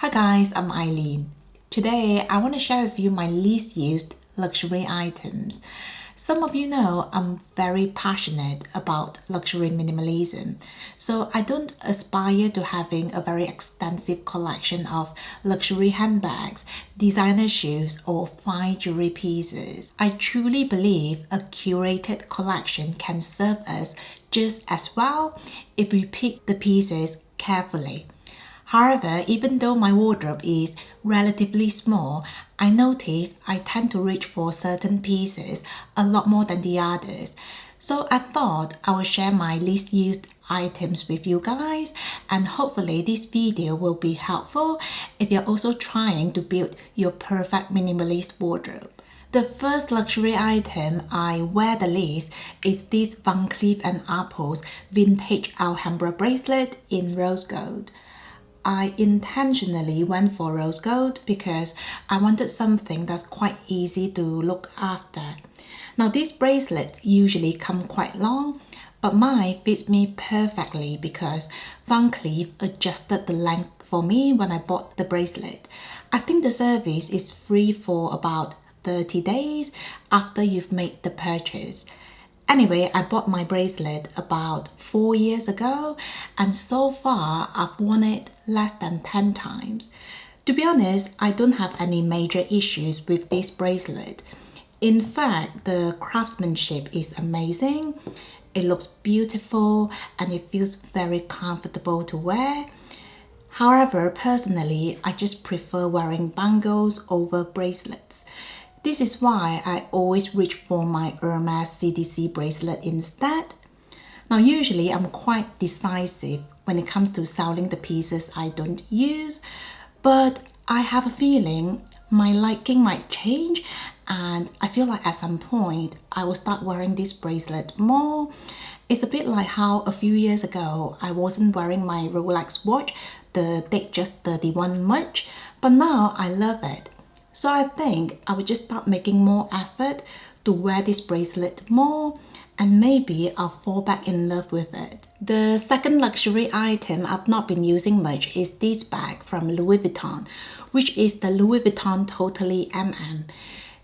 Hi guys, I'm Eileen. Today I want to share with you my least used luxury items. Some of you know I'm very passionate about luxury minimalism, so I don't aspire to having a very extensive collection of luxury handbags, designer shoes, or fine jewelry pieces. I truly believe a curated collection can serve us just as well if we pick the pieces carefully. However, even though my wardrobe is relatively small, I notice I tend to reach for certain pieces a lot more than the others. So I thought I would share my least used items with you guys, and hopefully this video will be helpful if you're also trying to build your perfect minimalist wardrobe. The first luxury item I wear the least is this Van Cleef and Arpels vintage Alhambra bracelet in rose gold. I intentionally went for rose gold because I wanted something that's quite easy to look after. Now these bracelets usually come quite long, but mine fits me perfectly because Van Cleef adjusted the length for me when I bought the bracelet. I think the service is free for about 30 days after you've made the purchase. Anyway, I bought my bracelet about 4 years ago, and so far I've worn it less than 10 times. To be honest, I don't have any major issues with this bracelet. In fact, the craftsmanship is amazing. It looks beautiful and it feels very comfortable to wear. However, personally, I just prefer wearing bangles over bracelets. This is why I always reach for my Hermes CDC bracelet instead. Now usually I'm quite decisive when it comes to selling the pieces I don't use, but I have a feeling my liking might change, and I feel like at some point I will start wearing this bracelet more. It's a bit like how a few years ago I wasn't wearing my Rolex watch, the Datejust 31 much, but now I love it. So I think I would just start making more effort to wear this bracelet more, and maybe I'll fall back in love with it. The second luxury item I've not been using much is this bag from Louis Vuitton, which is the Louis Vuitton Totally MM.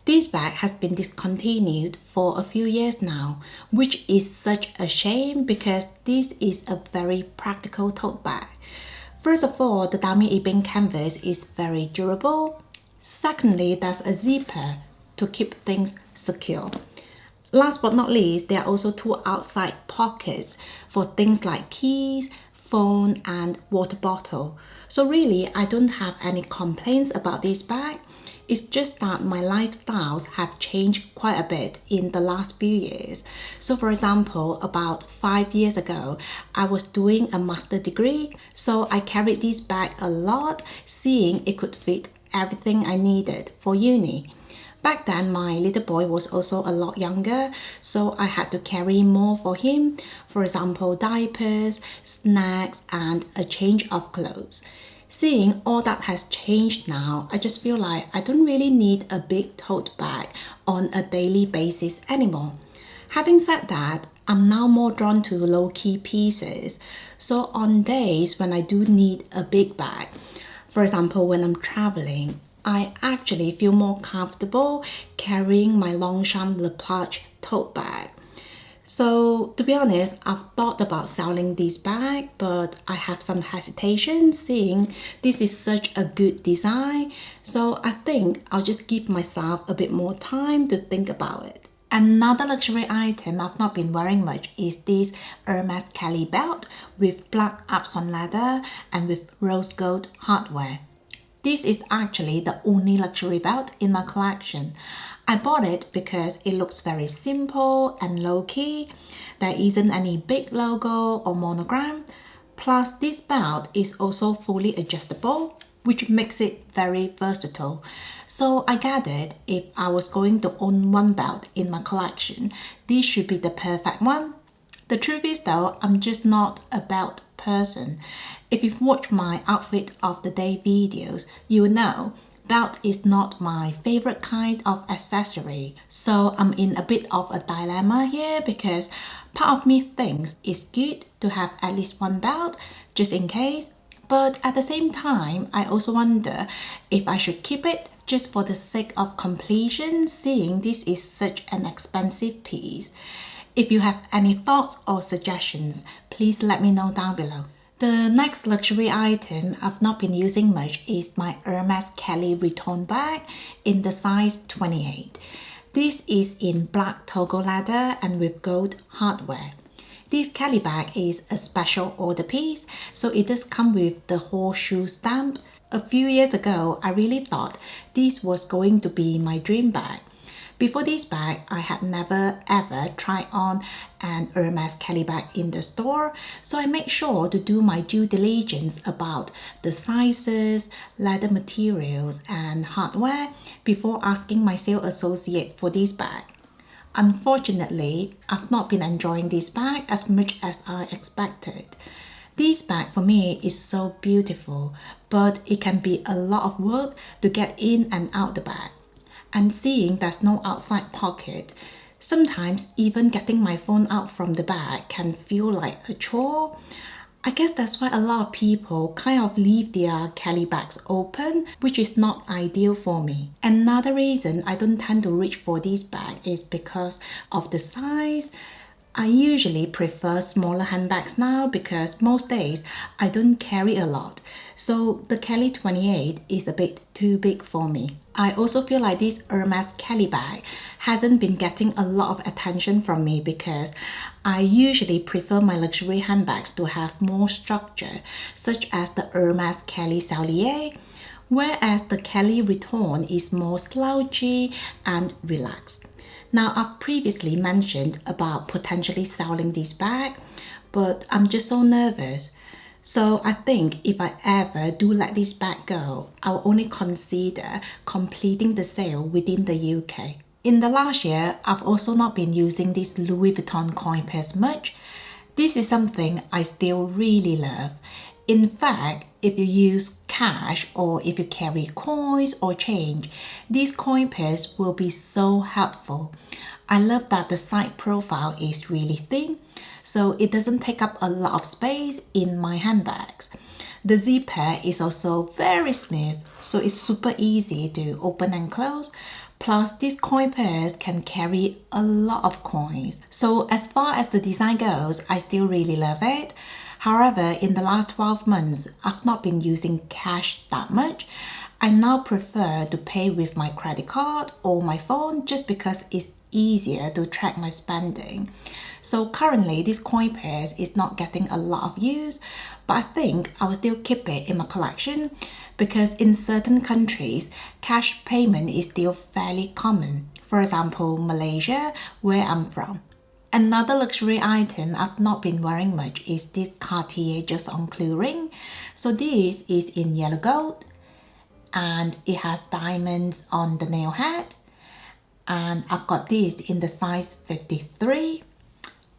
This bag has been discontinued for a few years now, which is such a shame because this is a very practical tote bag. First of all, the Dami Ebin canvas is very durable. Secondly, there's a zipper to keep things secure. Last but not least, there are also two outside pockets for things like keys, phone, and water bottle. So really, I don't have any complaints about this bag. It's just that my lifestyles have changed quite a bit in the last few years. So for example, about 5 years ago, I was doing a master's degree. So I carried this bag a lot, seeing it could fit everything I needed for uni. Back then, my little boy was also a lot younger, so I had to carry more for him. For example, diapers, snacks, and a change of clothes. Seeing all that has changed now, I just feel like I don't really need a big tote bag on a daily basis anymore. Having said that, I'm now more drawn to low-key pieces. So on days when I do need a big bag, for example, when I'm traveling, I actually feel more comfortable carrying my Longchamp Le Plage tote bag. So to be honest, I've thought about selling this bag, but I have some hesitation seeing this is such a good design. So I think I'll just give myself a bit more time to think about it. Another luxury item I've not been wearing much is this Hermes Kelly belt with black Epsom leather and with rose gold hardware. This is actually the only luxury belt in my collection. I bought it because it looks very simple and low-key. There isn't any big logo or monogram. Plus, this belt is also fully adjustable, which makes it very versatile. So I gathered if I was going to own one belt in my collection, this should be the perfect one. The truth is though, I'm just not a belt person. If you've watched my outfit of the day videos, you will know belt is not my favorite kind of accessory. So I'm in a bit of a dilemma here because part of me thinks it's good to have at least one belt just in case, But at the same time, I also wonder if I should keep it just for the sake of completion, seeing this is such an expensive piece. If you have any thoughts or suggestions, please let me know down below. The next luxury item I've not been using much is my Hermes Kelly return bag in the size 28. This is in black Togo leather and with gold hardware. This Kelly bag is a special order piece, so it does come with the horseshoe stamp. A few years ago, I really thought this was going to be my dream bag. Before this bag, I had never ever tried on an Hermes Kelly bag in the store, so I made sure to do my due diligence about the sizes, leather materials, and hardware before asking my sales associate for this bag. Unfortunately, I've not been enjoying this bag as much as I expected. This bag for me is so beautiful, but it can be a lot of work to get in and out the bag. And seeing there's no outside pocket, sometimes even getting my phone out from the bag can feel like a chore. I guess that's why a lot of people kind of leave their Kelly bags open, which is not ideal for me. Another reason I don't tend to reach for this bag is because of the size. I usually prefer smaller handbags now because most days I don't carry a lot. So the Kelly 28 is a bit too big for me. I also feel like this Hermes Kelly bag hasn't been getting a lot of attention from me because I usually prefer my luxury handbags to have more structure, such as the Hermes Kelly Soulier, whereas the Kelly Return is more slouchy and relaxed. Now, I've previously mentioned about potentially selling this bag, but I'm just so nervous. So I think if I ever do let this bag go, I'll only consider completing the sale within the UK. In the last year, I've also not been using this Louis Vuitton Coinpace much. This is something I still really love. In fact, if you use cash or if you carry coins or change, this Coinpace will be so helpful. I love that the side profile is really thin, so it doesn't take up a lot of space in my handbags. The zipper is also very smooth, so it's super easy to open and close. Plus, this Coinpace can carry a lot of coins. So as far as the design goes, I still really love it. However, in the last 12 months, I've not been using cash that much. I now prefer to pay with my credit card or my phone just because it's easier to track my spending. So currently, this Coinpace is not getting a lot of use, but I think I will still keep it in my collection because in certain countries, cash payment is still fairly common. For example, Malaysia, where I'm from. Another luxury item I've not been wearing much is this Cartier Just On Clue ring. So this is in yellow gold and it has diamonds on the nail head. And I've got this in the size 53.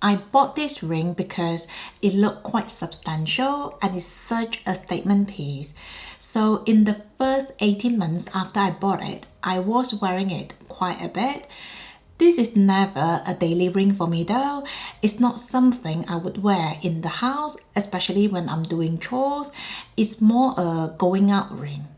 I bought this ring because it looked quite substantial and it's such a statement piece. So in the first 18 months after I bought it, I was wearing it quite a bit. This is never a daily ring for me though. It's not something I would wear in the house, especially when I'm doing chores. It's more a going out ring.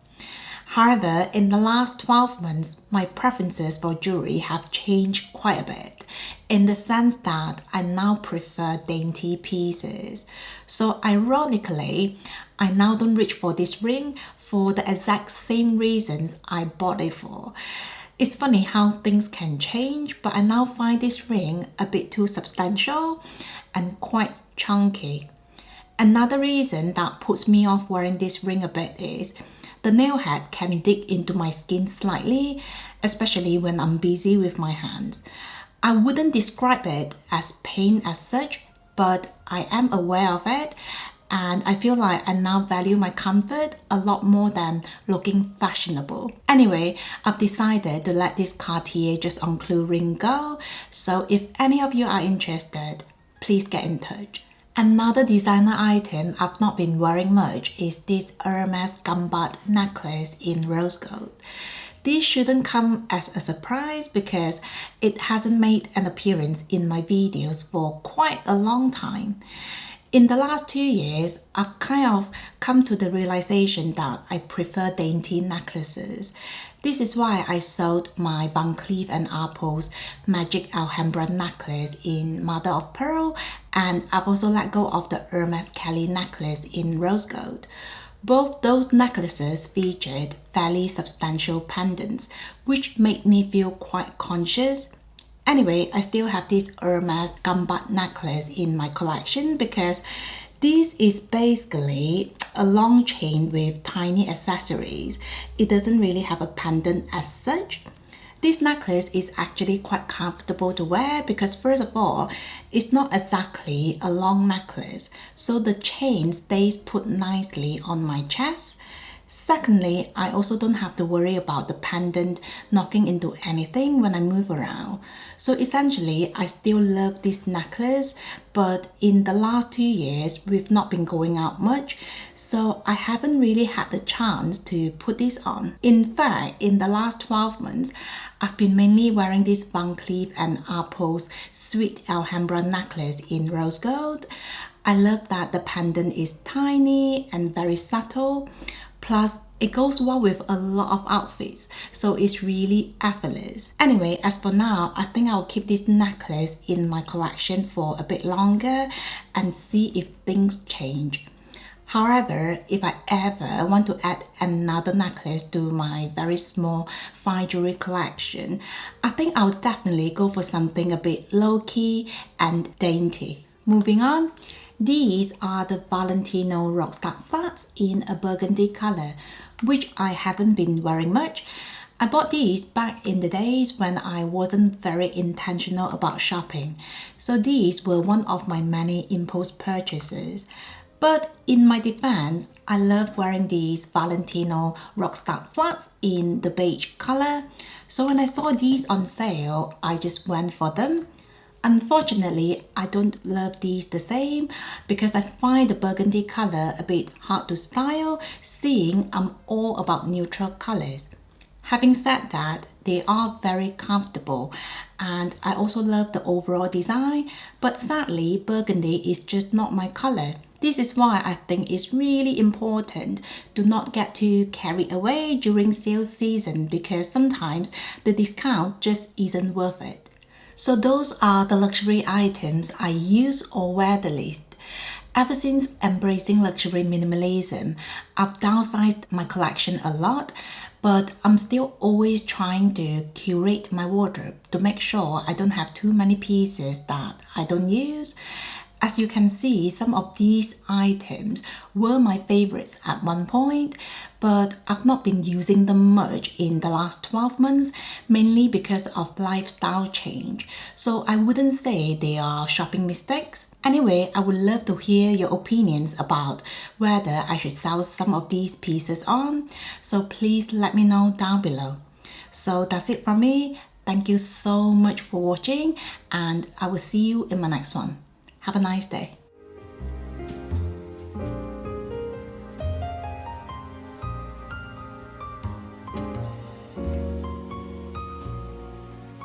However, in the last 12 months, my preferences for jewelry have changed quite a bit in the sense that I now prefer dainty pieces. So ironically, I now don't reach for this ring for the exact same reasons I bought it for. It's funny how things can change, but I now find this ring a bit too substantial and quite chunky. Another reason that puts me off wearing this ring a bit is the nail head can dig into my skin slightly, especially when I'm busy with my hands. I wouldn't describe it as pain as such, but I am aware of it. And I feel like I now value my comfort a lot more than looking fashionable. Anyway, I've decided to let this Cartier Just On Clue ring go. So if any of you are interested, please get in touch. Another designer item I've not been wearing much is this Hermes Gumbat necklace in rose gold. This shouldn't come as a surprise because it hasn't made an appearance in my videos for quite a long time. In the last 2 years, I've kind of come to the realization that I prefer dainty necklaces. This is why I sold my Van Cleef and Arpels Magic Alhambra necklace in mother of pearl, and I've also let go of the Hermes Kelly necklace in rose gold. Both those necklaces featured fairly substantial pendants, which made me feel quite conscious. Anyway, I still have this Hermes Gumbat necklace in my collection because this is basically a long chain with tiny accessories. It doesn't really have a pendant as such. This necklace is actually quite comfortable to wear because first of all, it's not exactly a long necklace, so the chain stays put nicely on my chest. Secondly, I also don't have to worry about the pendant knocking into anything when I move around. So essentially, I still love this necklace, but in the last 2 years, we've not been going out much, so I haven't really had the chance to put this on. In fact, in the last 12 months, I've been mainly wearing this Van Cleef and Arpels Sweet Alhambra necklace in rose gold. I love that the pendant is tiny and very subtle. Plus, it goes well with a lot of outfits, so it's really effortless. Anyway, as for now, I think I'll keep this necklace in my collection for a bit longer and see if things change. However, if I ever want to add another necklace to my very small fine jewelry collection, I think I'll definitely go for something a bit low-key and dainty. Moving on. These are the Valentino rockstar flats in a burgundy color, which I haven't been wearing much. I bought these back in the days when I wasn't very intentional about shopping, so these were one of my many impulse purchases. But in my defense, I love wearing these Valentino rockstar flats in the beige color, so when I saw these on sale, I just went for them. Unfortunately, I don't love these the same because I find the burgundy color a bit hard to style, seeing I'm all about neutral colors. Having said that, they are very comfortable and I also love the overall design, but sadly, burgundy is just not my color. This is why I think it's really important to not get too carried away during sales season because sometimes the discount just isn't worth it. So those are the luxury items I use or wear the least. Ever since embracing luxury minimalism, I've downsized my collection a lot, but I'm still always trying to curate my wardrobe to make sure I don't have too many pieces that I don't use. As you can see, some of these items were my favorites at one point, but I've not been using them much in the last 12 months, mainly because of lifestyle change. So I wouldn't say they are shopping mistakes. Anyway, I would love to hear your opinions about whether I should sell some of these pieces on. So please let me know down below. So that's it from me. Thank you so much for watching, and I will see you in my next one. Have a nice day.